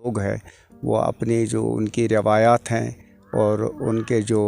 लोग हैं वो अपनी जो उनकी रवायात हैं और उनके जो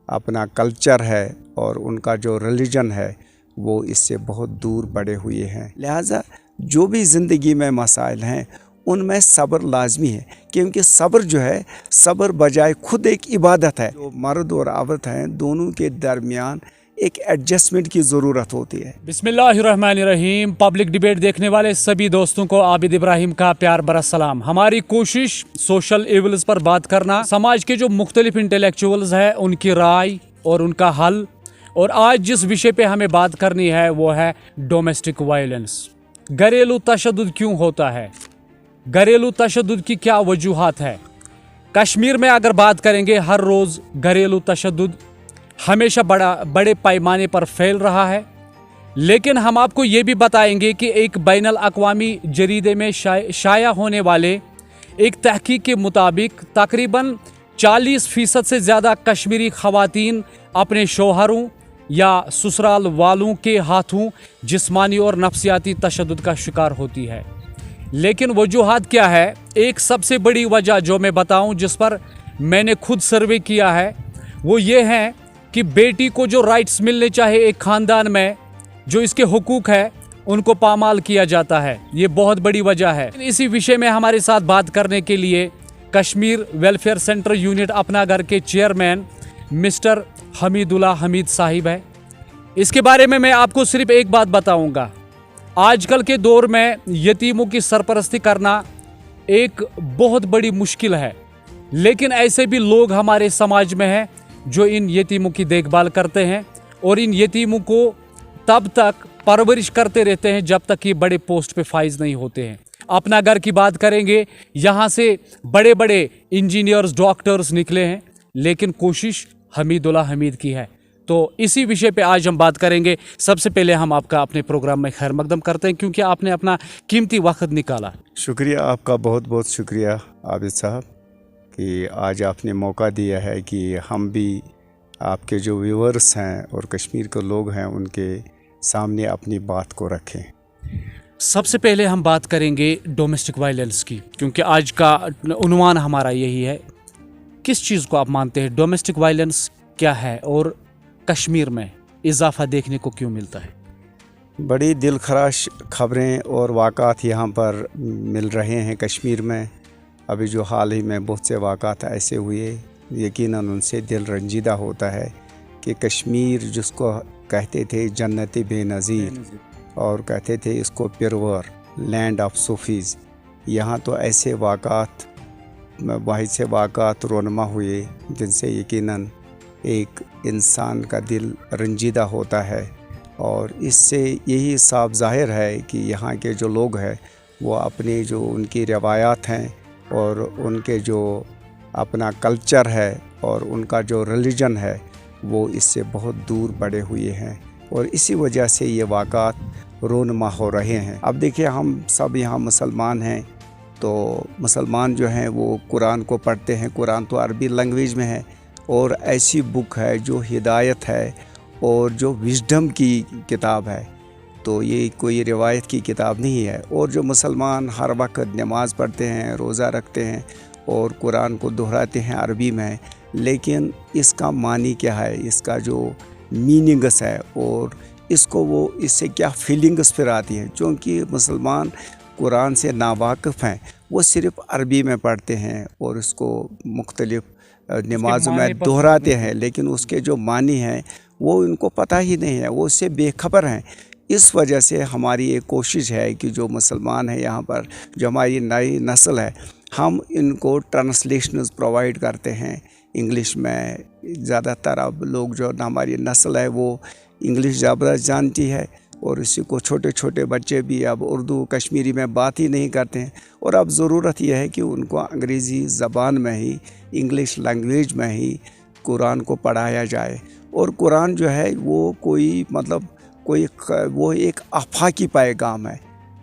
अपना कल्चर है और उनका जो रिलीजन है वो इससे बहुत दूर बढ़े हुए हैं। लिहाजा जो भी ज़िंदगी में मसाइल हैं उनमें सब्र लाजमी है, क्योंकि सब्र जो है, सब्र बजाय खुद एक इबादत है। जो मर्द और औरत हैं दोनों के दरमियान एक एडजस्टमेंट की ज़रूरत होती है। बिस्मिल्लाहिर्रहमानिर्रहीम। पब्लिक डिबेट देखने वाले सभी दोस्तों को आबिद इब्राहिम का प्यार भरा सलाम। हमारी कोशिश सोशल इवल्स पर बात करना, समाज के जो मुख्तलिफ इंटेलेक्चुअल्स हैं उनकी राय और उनका हल। और आज जिस विषय पे हमें बात करनी है वो है डोमेस्टिक वायलेंस। घरेलू तशद्दुद क्यों होता है, घरेलू तशद्दुद की क्या वजूहात है। कश्मीर में अगर बात करेंगे, हर रोज़ घरेलू तशद्दुद हमेशा बड़े पैमाने पर फैल रहा है। लेकिन हम आपको ये भी बताएंगे कि एक बैनुल अक़वामी जरीदे में शाया होने वाले एक तहकीक के मुताबिक तकरीबन 40% से ज़्यादा कश्मीरी ख़वातीन अपने शोहरों या ससुराल वालों के हाथों जिस्मानी और नफ्सियाती तशद्दुद का शिकार होती है। लेकिन वजूहात क्या है? एक सबसे बड़ी वजह जो मैं बताऊं, जिस पर मैंने खुद सर्वे किया है, वो ये है कि बेटी को जो राइट्स मिलने चाहिए एक ख़ानदान में, जो इसके हुकूक है, उनको पामाल किया जाता है। ये बहुत बड़ी वजह है। इसी विषय में हमारे साथ बात करने के लिए कश्मीर वेलफेयर सेंटर यूनिट अपना घर के चेयरमैन मिस्टर हमीदुल्लाह हमीद साहिब है। इसके बारे में मैं आपको सिर्फ एक बात बताऊंगा। आजकल के दौर में यतीमों की सरपरस्ती करना एक बहुत बड़ी मुश्किल है, लेकिन ऐसे भी लोग हमारे समाज में हैं जो इन यतीमों की देखभाल करते हैं और इन यतीमों को तब तक परवरिश करते रहते हैं जब तक ये बड़े पोस्ट पे फाइज नहीं होते हैं। अपना घर की बात करेंगे, यहाँ से बड़े बड़े इंजीनियर्स, डॉक्टर्स निकले हैं, लेकिन कोशिश हमीदुल्लाह हमीद की है। तो इसी विषय पे आज हम बात करेंगे। सबसे पहले हम आपका अपने प्रोग्राम में खैर मकदम करते हैं, क्योंकि आपने अपना कीमती वक्त निकाला। शुक्रिया, आपका बहुत बहुत शुक्रिया आबिद साहब कि आज आपने मौका दिया है कि हम भी आपके जो व्यूअर्स हैं और कश्मीर के लोग हैं उनके सामने अपनी बात को रखें। सबसे पहले हम बात करेंगे डोमेस्टिक वायलेंस की, क्योंकि आज का उन्वान हमारा यही है। किस चीज़ को आप मानते हैं, डोमेस्टिक वायलेंस क्या है और कश्मीर में इजाफा देखने को क्यों मिलता है? बड़ी दिलखराश खबरें और वाक़ात यहाँ पर मिल रहे हैं कश्मीर में। अभी जो हाल ही में बहुत से वाक़ात ऐसे हुए, यकीनन उनसे दिल रंजीदा होता है कि कश्मीर जिसको कहते थे जन्नत बेनज़ीर और कहते थे इसको पिरवर, लैंड ऑफ सूफीज़, यहाँ तो ऐसे वाक़ात, वाहिद से वाक़ात रोनमा हुए जिनसे यकीनन एक इंसान का दिल रंजीदा होता है। और इससे यही साफ ज़ाहिर है कि यहाँ के जो लोग हैं वो अपनी जो उनकी रवायात हैं और उनके जो अपना कल्चर है और उनका जो रिलीजन है वो इससे बहुत दूर बढ़े हुए हैं और इसी वजह से ये वाक़ात रोनमा हो रहे हैं। अब देखिए, हम सब यहाँ मुसलमान हैं, तो मुसलमान जो हैं वो कुरान को पढ़ते हैं। कुरान तो अरबी लैंग्वेज में है और ऐसी बुक है जो हिदायत है और जो विजडम की किताब है, तो ये कोई रिवायत की किताब नहीं है। और जो मुसलमान हर वक्त नमाज़ पढ़ते हैं, रोज़ा रखते हैं और कुरान को दोहराते हैं अरबी में, लेकिन इसका मानी क्या है, इसका जो मीनिंग्स है और इसको वो इससे क्या फीलिंग्स फिर आती हैं, क्योंकि मुसलमान कुरान से नावाकिफ़ हैं। वो सिर्फ़ अरबी में पढ़ते हैं और उसको मुख्तलिफ़ नमाज़ में दोहराते हैं, लेकिन उसके जो मानी हैं वो उनको पता ही नहीं है, वो उससे बेखबर हैं। इस वजह से हमारी एक कोशिश है कि जो मुसलमान हैं यहाँ पर, जो हमारी नई नस्ल है, हम इनको ट्रांसलेशंस प्रोवाइड करते हैं इंग्लिश में। ज़्यादातर अब लोग जो हमारी नस्ल है वो इंग्लिश ज़्यादा जानती है और इसी को छोटे छोटे बच्चे भी अब उर्दू कश्मीरी में बात ही नहीं करते हैं। और अब ज़रूरत यह है कि उनको अंग्रेज़ी ज़बान में ही, इंग्लिश लैंग्वेज में ही कुरान को पढ़ाया जाए। और कुरान जो है वो कोई मतलब वो एक आफाकी पैगाम है।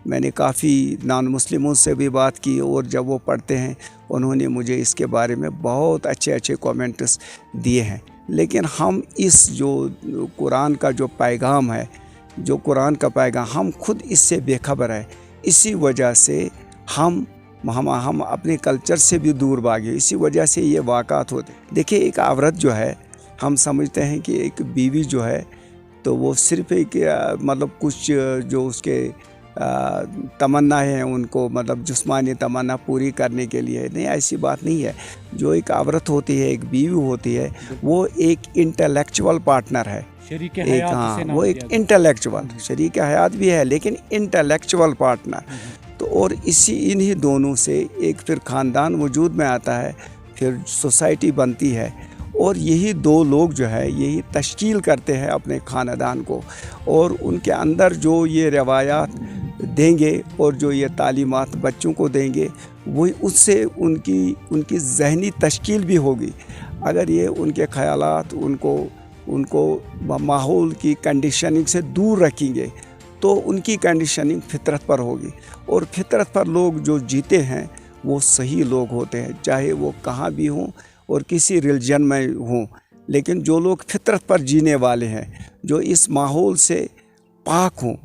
मैंने काफ़ी नॉन मुस्लिमों से भी बात की और जब वो पढ़ते हैं उन्होंने मुझे इसके बारे में बहुत अच्छे अच्छे कमेंट्स दिए हैं। लेकिन हम इस जो कुरान का जो पैगाम है, जो कुरान का पैगाम, हम खुद इससे बेखबर है। इसी वजह से हम हम अपने कल्चर से भी दूर भागे, इसी वजह से ये वाक़ात होते। देखिए एक औरत जो है, हम समझते हैं कि एक बीवी जो है तो वो सिर्फ़ एक मतलब कुछ जो उसके तमन्ना है उनको मतलब जिस्मानी तमन्ना पूरी करने के लिए, नहीं ऐसी बात नहीं है। जो एक औरत होती है, एक बीवी होती है, वो एक इंटेलेक्चुअल पार्टनर है, शरीक एक हयात हाँ जिसे नाम वो दिया एक गया। इंटेलेक्चुअल शरीक हयात भी है लेकिन इंटेलेक्चुअल पार्टनर। तो और इन्हीं दोनों से एक फिर ख़ानदान वजूद में आता है, फिर सोसाइटी बनती है, और यही दो लोग जो है यही तश्कील करते हैं अपने ख़ानदान को, और उनके अंदर जो ये रवायात देंगे और जो ये तालीमात बच्चों को देंगे, वही उससे उनकी ज़हनी तश्कील भी होगी। अगर ये उनके ख़यालात उनको माहौल की कंडीशनिंग से दूर रखेंगे तो उनकी कंडीशनिंग फितरत पर होगी, और फितरत पर लोग जो जीते हैं वो सही लोग होते हैं, चाहे वो कहाँ भी हों और किसी रिलीजन में हों। लेकिन जो लोग फितरत पर जीने वाले हैं, जो इस माहौल से पाक हों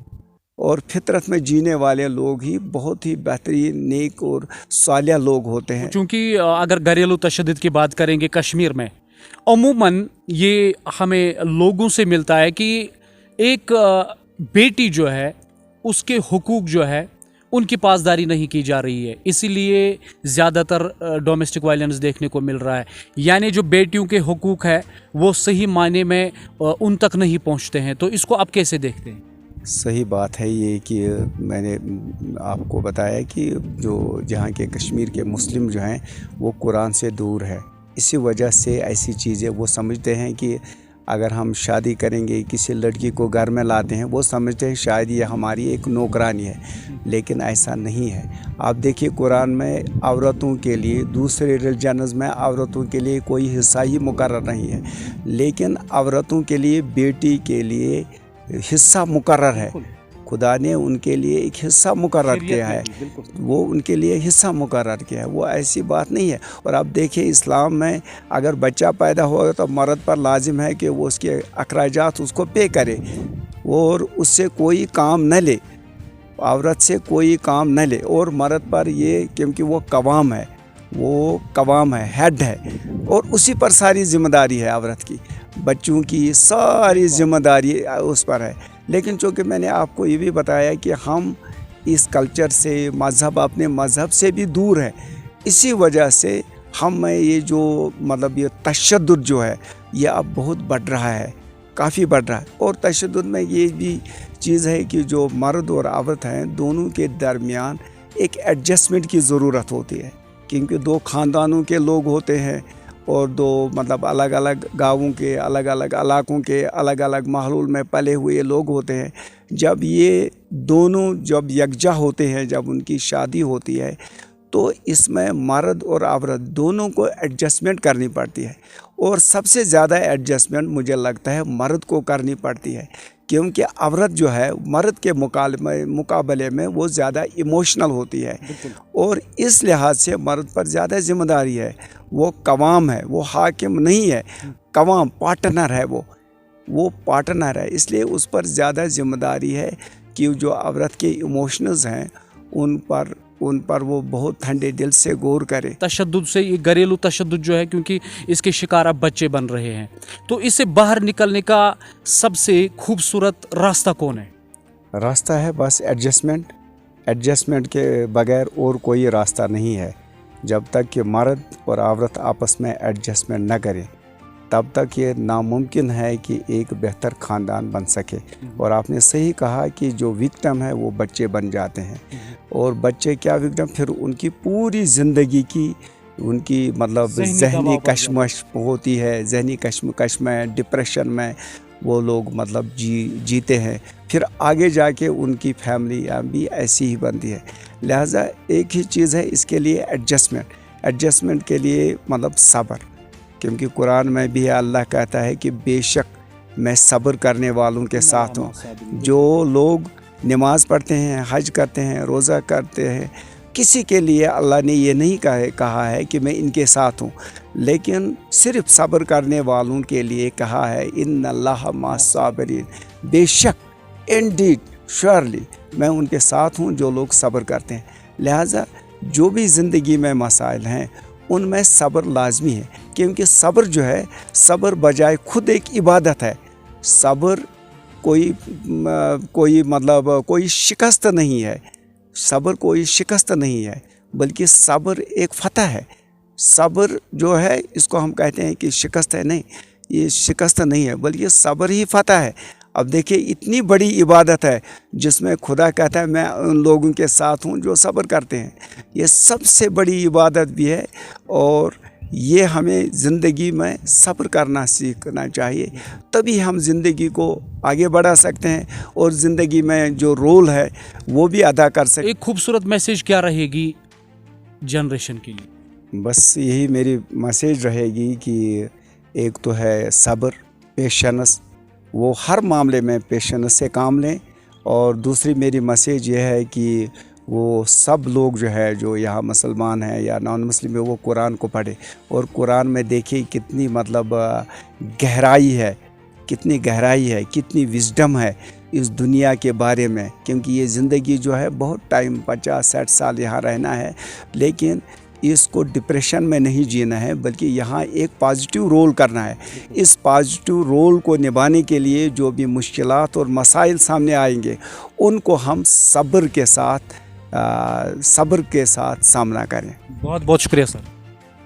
और फितरत में जीने वाले लोग ही बहुत ही बेहतरीन, नेक और सालिह लोग होते हैं। चूँकि अगर घरेलू तशद्दुद की बात करेंगे कश्मीर में, अमूमन ये हमें लोगों से मिलता है कि एक बेटी जो है उसके हुकूक जो है उनकी पासदारी नहीं की जा रही है, इसीलिए ज़्यादातर डोमेस्टिक वायलेंस देखने को मिल रहा है। यानी जो बेटियों के हुकूक है वो सही मायने में उन तक नहीं पहुंचते हैं। तो इसको आप कैसे देखते हैं? सही बात है ये कि मैंने आपको बताया कि जो जहाँ के कश्मीर के मुस्लिम जो हैं वो कुरान से दूर है, इसी वजह से ऐसी चीज़ें वो समझते हैं कि अगर हम शादी करेंगे, किसी लड़की को घर में लाते हैं, वो समझते हैं शायद ये हमारी एक नौकरानी है, लेकिन ऐसा नहीं है। आप देखिए कुरान में औरतों के लिए, दूसरे रिलीजन्स में औरतों के लिए कोई हिस्सा ही मुकर्रर नहीं है, लेकिन औरतों के लिए, बेटी के लिए हिस्सा मुकर्रर है। खुदा ने उनके लिए एक हिस्सा मुकर्रर किया है, वो उनके लिए हिस्सा मुकर्रर किया है, वो ऐसी बात नहीं है। और आप देखिए इस्लाम में अगर बच्चा पैदा होगा तो मर्द पर लाजिम है कि वो उसके अखराजात उसको पे करे और उससे कोई काम न ले, औरत से कोई काम न ले, और मर्द पर ये क्योंकि वो कवाम है, हेड है, और उसी पर सारी जिम्मेदारी है औरत की, बच्चों की सारी जिम्मेदारी उस पर है। लेकिन चूँकि मैंने आपको ये भी बताया कि हम इस कल्चर से, अपने मज़हब से भी दूर हैं, इसी वजह से हम में ये जो मतलब ये तशद्दुद जो है ये अब बहुत बढ़ रहा है, काफ़ी बढ़ रहा है। और तशद्दुद में ये भी चीज़ है कि जो मर्द और औरत हैं दोनों के दरमियान एक एडजस्टमेंट की ज़रूरत होती है, क्योंकि दो ख़ानदानों के लोग होते हैं और दो मतलब अलग अलग गाँवों के, अलग अलग इलाकों के, अलग अलग माहौल में पले हुए लोग होते हैं। जब ये दोनों जब यकजा होते हैं, जब उनकी शादी होती है, तो इसमें मर्द और औरत दोनों को एडजस्टमेंट करनी पड़ती है, और सबसे ज़्यादा एडजस्टमेंट मुझे लगता है मर्द को करनी पड़ती है, क्योंकि औरत जो है मर्द के मुकाबले में वो ज़्यादा इमोशनल होती है, और इस लिहाज से मर्द पर ज़्यादा जिम्मेदारी है। वो कवाम है, वो हाकिम नहीं है, कवाम पार्टनर है, वो पार्टनर है, इसलिए उस पर ज़्यादा जिम्मेदारी है कि जो औरत के इमोशंस हैं उन पर वो बहुत ठंडे दिल से गौर करे। तशद्दुद से, ये घरेलू तशद्दुद जो है, क्योंकि इसके शिकार अब बच्चे बन रहे हैं, तो इससे बाहर निकलने का सबसे खूबसूरत रास्ता कौन है? रास्ता है बस एडजस्टमेंट के बगैर और कोई रास्ता नहीं है। जब तक कि मर्द और औरत आपस में एडजस्टमेंट न करें, तब तक ये नामुमकिन है कि एक बेहतर ख़ानदान बन सके। और आपने सही कहा कि जो विक्टिम है वो बच्चे बन जाते हैं, और बच्चे क्या विक्टिम, फिर उनकी पूरी ज़िंदगी की उनकी मतलब ज़हनी कशमश होती है, ज़हनी कशमकश में, डिप्रेशन में वो लोग मतलब जीते हैं, फिर आगे जाके उनकी फैमिली भी ऐसी ही बनती है। लिहाजा एक ही चीज़ है इसके लिए, एडजस्टमेंट के लिए मतलब सब्र, क्योंकि कुरान में भी अल्लाह कहता है कि बेशक मैं सब्र करने वालों के साथ हूँ। जो लोग नमाज पढ़ते हैं, हज करते हैं, रोज़ा करते हैं, किसी के लिए अल्लाह ने ये नहीं कहा है कि मैं इनके साथ हूँ, लेकिन सिर्फ सब्र करने वालों के लिए कहा है इन्नल्लाह मअस-साबिरीन, बेशक, इंडीड, श्योरली मैं उनके साथ हूँ जो लोग सब्र करते हैं। लिहाजा जो भी ज़िंदगी में मसाइल हैं उनमें सब्र लाजमी है, क्योंकि सब्र जो है, सब्र बजाय खुद एक इबादत है। सब्र कोई मतलब कोई शिकस्त नहीं है, सब्र कोई शिकस्त नहीं है, बल्कि सब्र एक फ़तह है। सब्र जो है इसको हम कहते हैं कि शिकस्त है, नहीं, ये शिकस्त नहीं है, बल्कि सब्र ही फ़तह है। अब देखिए इतनी बड़ी इबादत है जिसमें खुदा कहता है मैं उन लोगों के साथ हूँ जो सब्र करते हैं। ये सबसे बड़ी इबादत भी है और ये हमें ज़िंदगी में सब्र करना सीखना चाहिए, तभी हम ज़िंदगी को आगे बढ़ा सकते हैं और ज़िंदगी में जो रोल है वो भी अदा कर सकते हैं। एक खूबसूरत मैसेज क्या रहेगी जनरेशन के लिए? बस यही मेरी मैसेज रहेगी कि एक तो है सब्र, पेशेंस, वो हर मामले में पेशेंस से काम लें, और दूसरी मेरी मैसेज ये है कि वो सब लोग जो है, जो यहाँ मुसलमान हैं या नॉन मुस्लिम है, वो कुरान को पढ़े और कुरान में देखिए कितनी मतलब गहराई है, कितनी गहराई है, कितनी विजडम है इस दुनिया के बारे में। क्योंकि ये ज़िंदगी जो है बहुत टाइम 50-60 साल यहाँ रहना है, लेकिन इसको डिप्रेशन में नहीं जीना है, बल्कि यहाँ एक पॉजिटिव रोल करना है। इस पॉजिटिव रोल को निभाने के लिए जो भी मुश्किलात और मसाइल सामने आएंगे उनको हम सब्र के साथ सामना करें। बहुत बहुत शुक्रिया सर।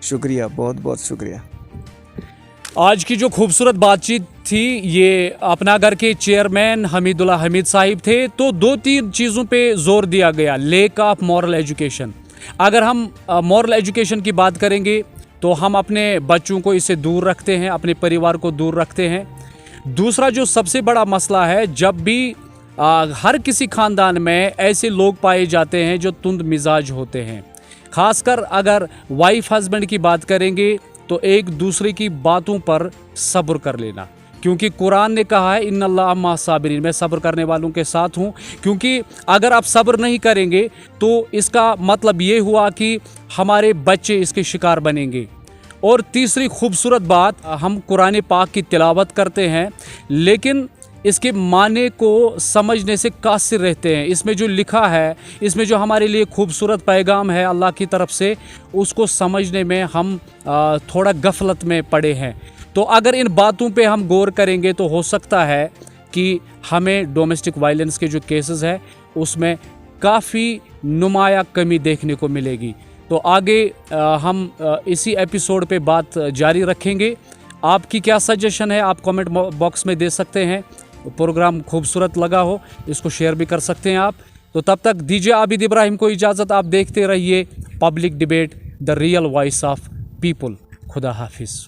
शुक्रिया, बहुत बहुत शुक्रिया। आज की जो खूबसूरत बातचीत थी ये अपना घर के चेयरमैन हमीदुल्लाह हमीद साहिब थे। तो 2-3 चीज़ों पे जोर दिया गया, लेक ऑफ मॉरल एजुकेशन। अगर हम मॉरल एजुकेशन की बात करेंगे तो हम अपने बच्चों को इससे दूर रखते हैं, अपने परिवार को दूर रखते हैं। दूसरा जो सबसे बड़ा मसला है, जब भी हर किसी ख़ानदान में ऐसे लोग पाए जाते हैं जो तुंद मिजाज होते हैं, ख़ासकर अगर वाइफ हस्बैंड की बात करेंगे तो एक दूसरे की बातों पर सब्र कर लेना, क्योंकि कुरान ने कहा है इन्नल्लाह मअ साबिरीन, मैं सब्र करने वालों के साथ हूँ। क्योंकि अगर आप सब्र नहीं करेंगे तो इसका मतलब ये हुआ कि हमारे बच्चे इसके शिकार बनेंगे। और तीसरी खूबसूरत बात, हम कुरान पाक की तिलावत करते हैं लेकिन इसके माने को समझने से कासिर रहते हैं। इसमें जो लिखा है, इसमें जो हमारे लिए खूबसूरत पैगाम है अल्लाह की तरफ से, उसको समझने में हम थोड़ा गफलत में पड़े हैं। तो अगर इन बातों पे हम गौर करेंगे तो हो सकता है कि हमें डोमेस्टिक वायलेंस के जो केसेस है उसमें काफ़ी नुमाया कमी देखने को मिलेगी। तो आगे हम इसी एपिसोड पे बात जारी रखेंगे। आपकी क्या सजेशन है आप कमेंट बॉक्स में दे सकते हैं। प्रोग्राम खूबसूरत लगा हो इसको शेयर भी कर सकते हैं आप। तो तब तक दीजिए आबिद इब्राहिम को इजाज़त। आप देखते रहिए public debate, the real voice of people. खुदा हाफिज़।